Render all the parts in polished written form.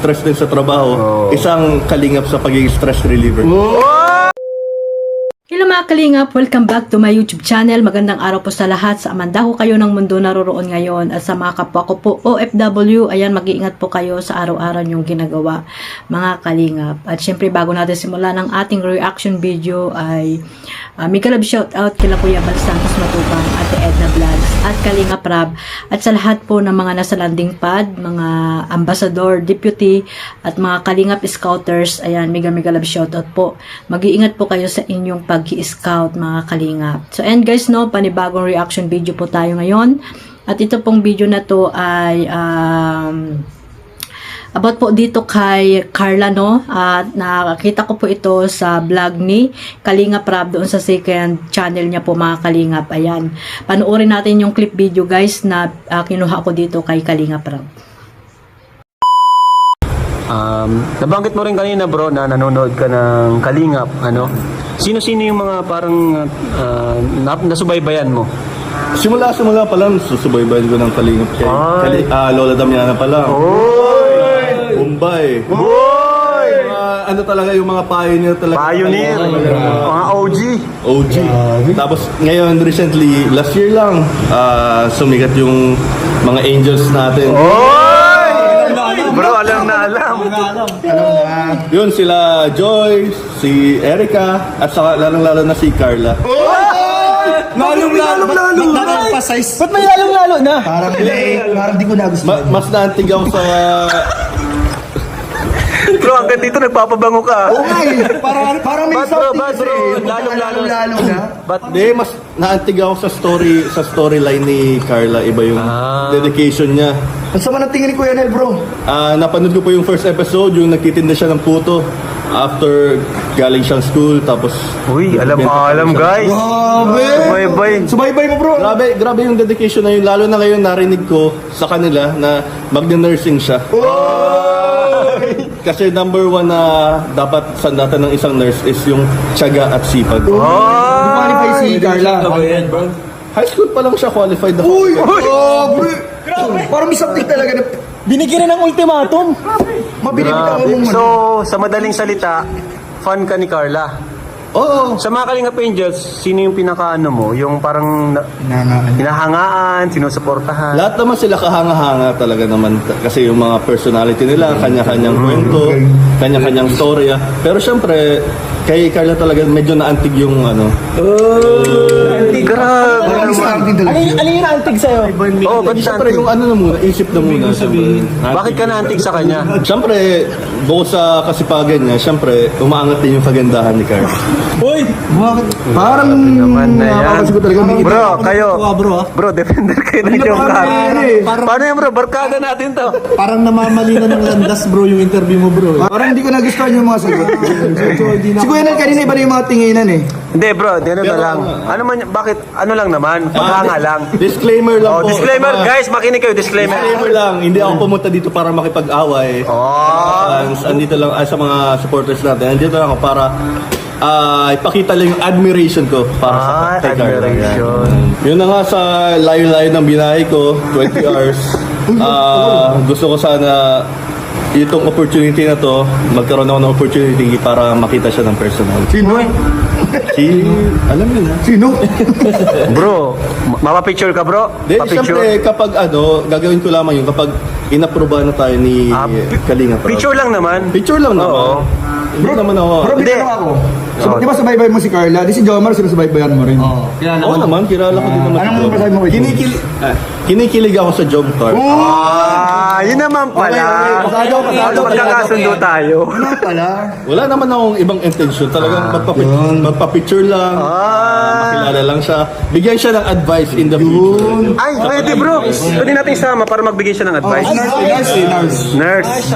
stress din sa trabaho, isang kalingap sa pagiging stress reliever. Hello mga kalingap! Welcome back to my YouTube channel. Magandang araw po sa lahat. Sa amanda ko kayo ng mundo naroroon ngayon. At sa mga kapwa ko po OFW, ayan, mag-iingat po kayo sa araw-araw yung ginagawa mga kalingap. At syempre bago natin simulan ng ating reaction video ay may kalab shoutout kila Kuya Bal Santos Matubang, Ate Edna Vlogs at Kalingap Rab. At sa lahat po ng mga nasa landing pad, mga ambassador, deputy at mga kalingap scouters, ayan, mega love shoutout po. Mag-iingat po kayo sa inyong pag-i-scout mga kalingap. So and guys, no, panibagong reaction video po tayo ngayon. At ito pong video na to ay about po dito kay Carla, no? At nakakita ko po ito sa vlog ni Kalingap Rab doon sa second channel niya po mga kalingap. Ayan. Panoorin natin yung clip video guys na kinuha ko dito kay Kalingap Rab. Nabanggit mo rin kanina bro na nanonood ka ng Kalingap, ano? Sino-sino yung mga parang nasubaybayan mo? Simula pa lang, susubaybayan ko ng kalingap kay Lola Damiana pa lang. Bombay. Ano talaga yung mga pioneer talaga. Pioneer. Mga OG. Tapos ngayon, recently, last year lang, sumikat yung mga angels natin. Bro, alam na alam. Yun, sila Joy, si Erica, at saka lalong-lalo na si Carla. Lalong-lalo. Ba't may lalong-lalo na? Parang di ko nagustuhan. Mas naantig ako sa... Bro, hanggang dito nagpapabango ka. Oo nga eh. Parang may Ba't bro, something ba't kasi. bro? Lalong-lalo na. Ba't Hindi, mas naantig ako sa storyline ni Carla. Iba yung dedication niya. Ang sama ng tingin ni Kuya Nel, bro. Napanood ko po yung first episode, yung nagtitinda siya ng puto. After galing siyang school, tapos... Uy, alam guys. Grabe. Subaybay mo, bro. Grabe yung dedication na yun. Lalo na ngayon narinig ko sa kanila na mag-nursing siya. Kasi number one na dapat sandatan ng isang nurse is yung tiyaga at sipag. Qualify si Carla. High school pa lang siya qualified na. Uy! Grabe. Parang may something talaga na Binigyan na ng ultimatum. mabinibitawan Grabe. mo So, sa madaling salita, fan ka ni Carla. Oo. Sa mga Kalingap Angels, sino yung pinakaano mo? Yung parang hinahangaan, sinusuportahan? Lahat naman sila kahanga-hanga talaga naman. Kasi yung mga personality nila, kanya-kanyang kwento, kanya-kanyang storya. Pero syempre, kay Carla talaga medyo naantig yung ano. Grabe. Parang something talaga. Ano yung naantig sa'yo? Oo, ba't Syempre naantig? yung ano na muna, isip na muna. Syempre. Bakit ka naantig sa kanya? Syempre, bukod sa kasipagan niya, syempre, umaangat din yung kagandahan ni Carla. Uy! Bakit? Parang naman na yan. nakakasig ko talaga. May Bro, kayo. bro, Bro, defender kayo ng joke ka. Paano yan bro? Barkada natin to. Parang namamali na ng landas bro yung interview mo bro. Parang hindi ko nagustuhan yung mga sagot. Si Kuya Nel kanina iba na yung mga tinginan eh. Hindi bro, di ano na lang. Ano man, bakit, ano lang naman? Paghanga lang. Disclaimer lang Oh, po. disclaimer guys, makinig kayo, disclaimer. Disclaimer lang, hindi ako pumunta dito para makipag-away. Fans, andito lang sa mga supporters natin. Andito lang ako para ipakita lang yung admiration ko para sa kay Carla. admiration. Yan. Yun na nga sa layo-layo ng binahe ko, 20 hours. Gusto ko sana itong opportunity na to, magkaroon ako ng opportunity para makita siya ng personal. Sino? Alam niyo na. Sino? Bro, mapapicture ka bro? Then, siyempre, kapag gagawin ko lamang yun, kapag inaprubahan na tayo ni Kalinga Prab. Picture lang naman. Picture lang naman. Oo. Hindi naman ako. Bro, Hindi. bitanong ako. So, di ba subaybay mo si Carla? Di si Jomar, sinusubaybayan mo rin. Oo naman, kilala ko din naman. Anong masasabi mo kay Jom? Kinikilig ako sa Jomcar. Yun naman pala. Pasado. Magkakasundo tayo. Ano pala? Wala naman akong ibang intention. Talagang magpa-picture lang. Makilala lang siya. Bigyan siya ng advice in the future. Ay, pwede bro. Pwede natin isama para magbigay siya ng advice. Nurse.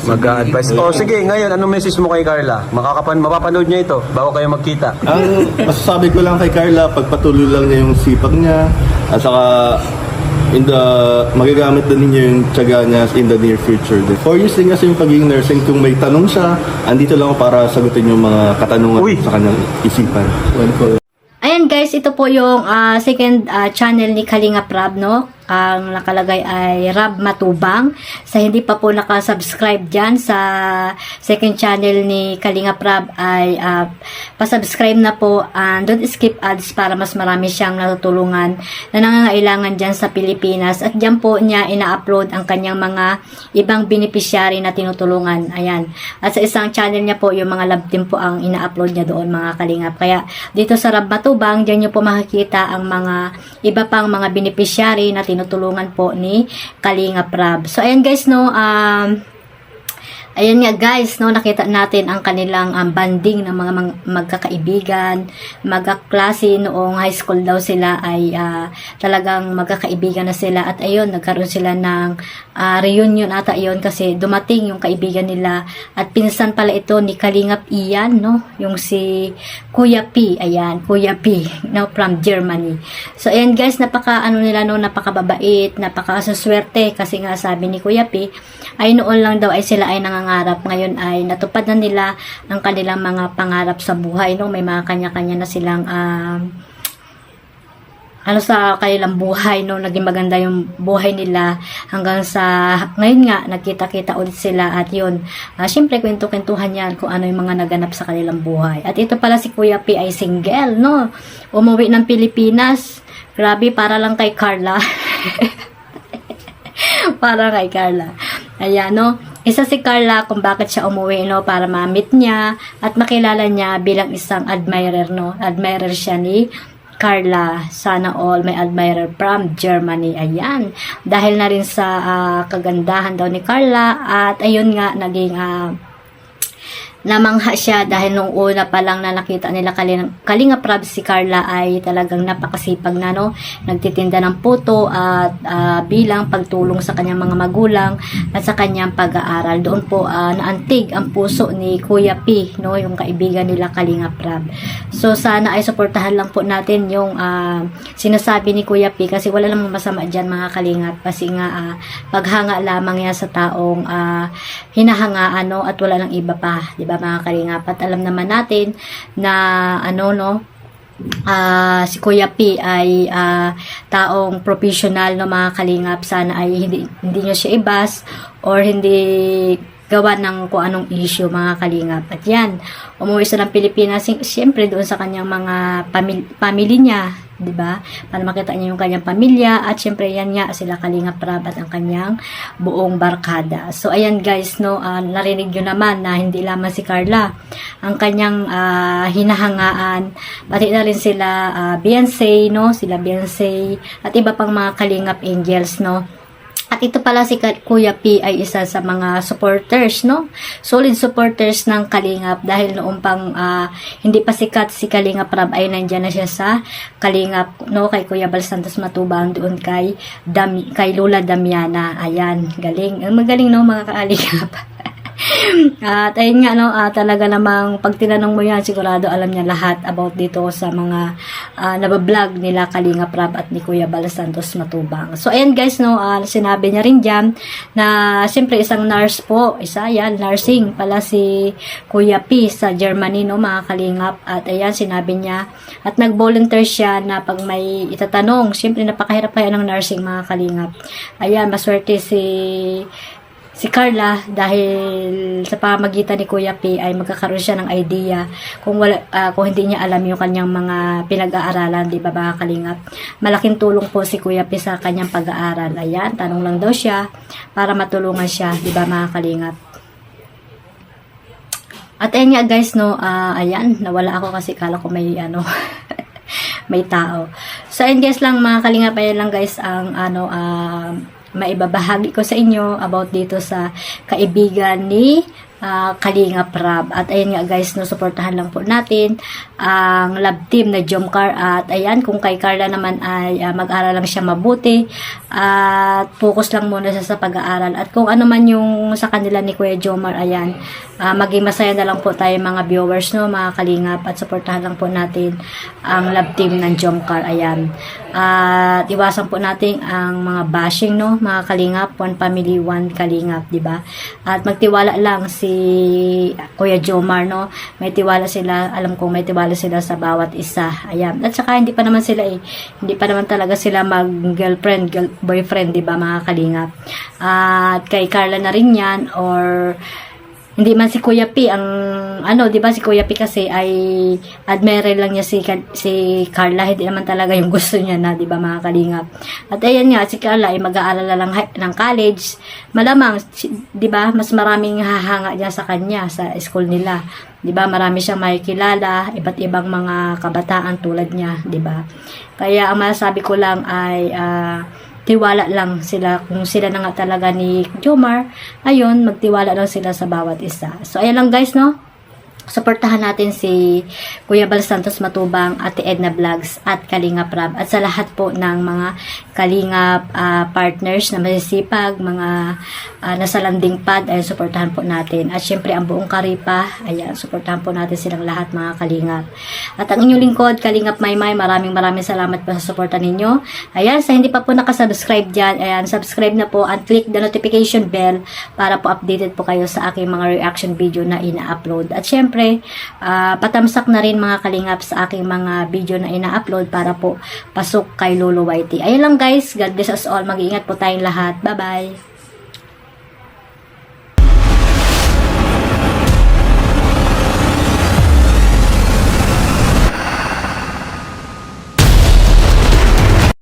Mag-a-advise. O sige, ngayon, anong message mo kay Carla? Mapapanood niya ito bago kayo magkita. Ang masasabi ko lang kay Carla, pagpatuloy lang niya yung sipag niya. At saka, magagamit din ninyo yung tiyaga niya in the near future. 4 years din kasi yung pagiging nursing. Kung may tanong siya, andito lang ako para sagutin yung mga katanungan sa kanyang isipan. Ayan guys, ito po yung second channel ni Kalingap Rab, no? ang nakalagay ay Rab Matubang. Sa hindi pa po nakasubscribe dyan sa second channel ni Kalingap Rab ay pasubscribe na po and don't skip ads para mas marami siyang natutulungan na nangangailangan dyan sa Pilipinas, at dyan po niya ina-upload ang kanyang mga ibang beneficiary na tinutulungan. Ayan. At sa isang channel niya po yung mga love team po ang ina-upload niya doon, mga Kalingap. Kaya dito sa Rab Matubang, dyan niyo po makikita ang mga iba pang mga beneficiary na tinutulungan po ni Kalingap Rab. So ayan guys, no, ayan nga guys, no, nakita natin ang kanilang banding ng mga magkakaibigan, magkaklase. Noong high school daw sila ay talagang magkakaibigan na sila, at ayun, nagkaroon sila ng reunion ata yun, kasi dumating yung kaibigan nila at pinsan pala ito ni Kalingap Ian, no, yung si Kuya P, ayan, Kuya P, no, from Germany. So ayan guys, napaka nila, no, napakababait, napakasaswerte, kasi nga sabi ni Kuya P ay noon lang daw ay sila ay nangangarap, ngayon ay natupad na nila ang kanilang mga pangarap sa buhay, no, may mga kanya-kanya na silang sa kanilang buhay, no, naging maganda yung buhay nila hanggang sa ngayon nga nagkita-kita ulit sila, at yun, syempre kwento-kwentuhan yan kung ano yung mga naganap sa kanilang buhay. At ito pala si Kuya P ay single, no, umuwi ng Pilipinas, grabe, para lang kay Carla. Para kay Carla. Ayan, no, isa si Carla kung bakit siya umuwi, no, para ma-meet niya at makilala niya bilang isang admirer, no, admirer siya ni Carla. Sana all may admirer from Germany. Ayan, dahil na rin sa kagandahan daw ni Carla, at ayun nga, naging namangha siya dahil nung una pa lang na nakita nila Kalingap Rab, si Carla ay talagang napakasipag na, no, nagtitinda ng puto at bilang pagtulong sa kanyang mga magulang at sa kanyang pag-aaral. Doon po naantig ang puso ni Kuya P, no, yung kaibigan nila Kalingap Rab. So sana ay suportahan lang po natin yung sinasabi ni Kuya P, kasi wala namang masama dyan, mga Kalingap, kasi nga paghanga lamang yan sa taong hinahangaan, no, at wala nang iba pa, di ba, mga Kalingap? At alam naman natin na si Kuya P ay taong professional, no, mga Kalingap. Sana ay hindi nyo siya ibas or hindi gawa ng kung anong issue, mga Kalingap. At yan, umuwi siya ng Pilipinas, siyempre doon sa kanyang mga family niya, di ba? Para makita niya yung kanyang pamilya, at siyempre yan nga sila Kalingap Rab at ang kanyang buong barkada. So ayan guys, no, narinig nyo naman na hindi lamang si Carla ang kanyang hinahangaan, pati na rin sila Beyonce, no, sila Beyonce at iba pang mga Kalingap Angels, no. At ito pala si Kuya P ay isa sa mga supporters, no? Solid supporters ng Kalingap, dahil noong pang hindi pa sikat si Kalingap Rab ay nandyan na siya sa Kalingap, no? Kay Kuya Bal Santos Matubang, doon kay Lola Damiana. Ayan, galing. Magaling, no, mga Kalingap. At ayun nga, no, talaga namang pag tinanong mo yan, sigurado alam niya lahat about dito sa mga nabablog nila Kalingap Rab at ni Kuya Bal Santos Matubang. So ayan guys, no, sinabi niya rin dyan na siyempre isang nurse po, isa yan, nursing pala si Kuya P sa Germany, no, mga Kalingap. At ayan, sinabi niya at nag-volunteer siya na pag may itatanong, siyempre napakahirap kaya ng nursing, mga Kalingap. Ayan, maswerte si Carla dahil sa pamagitan ni Kuya P ay magkakaroon siya ng idea kung hindi niya alam yung kanyang mga pinag-aaralan, di ba, mga Kalingap. Malaking tulong po si Kuya P sa kanyang pag-aaral. Ayan, tanong lang daw siya para matulungan siya, di ba, mga Kalingap. At ayan nga guys, no, ayan, nawala ako kasi kala ko may may tao. So ayan guys lang, mga Kalingap, ayan lang guys ang maibabahagi ko sa inyo about dito sa kaibigan ni Kalingap Rab. At ayan nga guys, no, suportahan lang po natin ang love team na Jomcar. At ayan, kung kay Carla naman ay mag-aral lang siya mabuti at focus lang muna siya sa pag-aaral. At kung ano man yung sa kanila ni Kuya Jomar, ayan, maging masaya na lang po tayo mga viewers, no, mga Kalingap, at suportahan lang po natin ang love team ng Jomcar. Ayan, at iwasan po natin ang mga bashing, no, mga Kalingap. One family, one Kalingap, di ba? At magtiwala lang si Kuya Jomar, no? May tiwala sila, alam kong may tiwala sila sa bawat isa. Ayan. At saka hindi pa naman sila hindi pa naman talaga sila mag-girlfriend, boyfriend, di ba mga kalingap? At kay Carla na rin yan, or hindi man si Kuya P ang di ba si Kuya P kasi ay admirer lang niya si Carla, hindi naman talaga yung gusto niya na, di ba mga kalingap. At ayan nga, si Carla ay mag-aaral na lang ng college, malamang di ba mas maraming hahanga niya sa kanya sa school nila, di ba, marami siyang makikilala, iba't ibang mga kabataan tulad niya, di ba. Kaya ang masasabi ko lang ay tiwala lang sila, kung sila na nga talaga ni Jomar, ayun, magtiwala lang sila sa bawat isa. So, ayan lang guys, no? Suportahan natin si Kuya Bal Santos Matubang, Ate Edna Vlogs at Kalingap Rab, at sa lahat po ng mga Kalingap partners na masisipag, mga nasa landing pad, ay suportahan po natin. At syempre ang buong Karipa, ayan, suportahan po natin silang lahat mga Kalingap. At ang inyong lingkod, Kalingap Maymay, maraming salamat po sa suporta ninyo. Ayan, sa hindi pa po nakasubscribe dyan, ayan, subscribe na po and click the notification bell para po updated po kayo sa aking mga reaction video na ina-upload. At syempre, patamsak na rin mga Kalingap sa aking mga video na ina-upload para po pasok kay Lolo Whitey. Ayun lang guys, God bless us all. Mag-iingat po tayong lahat. Bye-bye!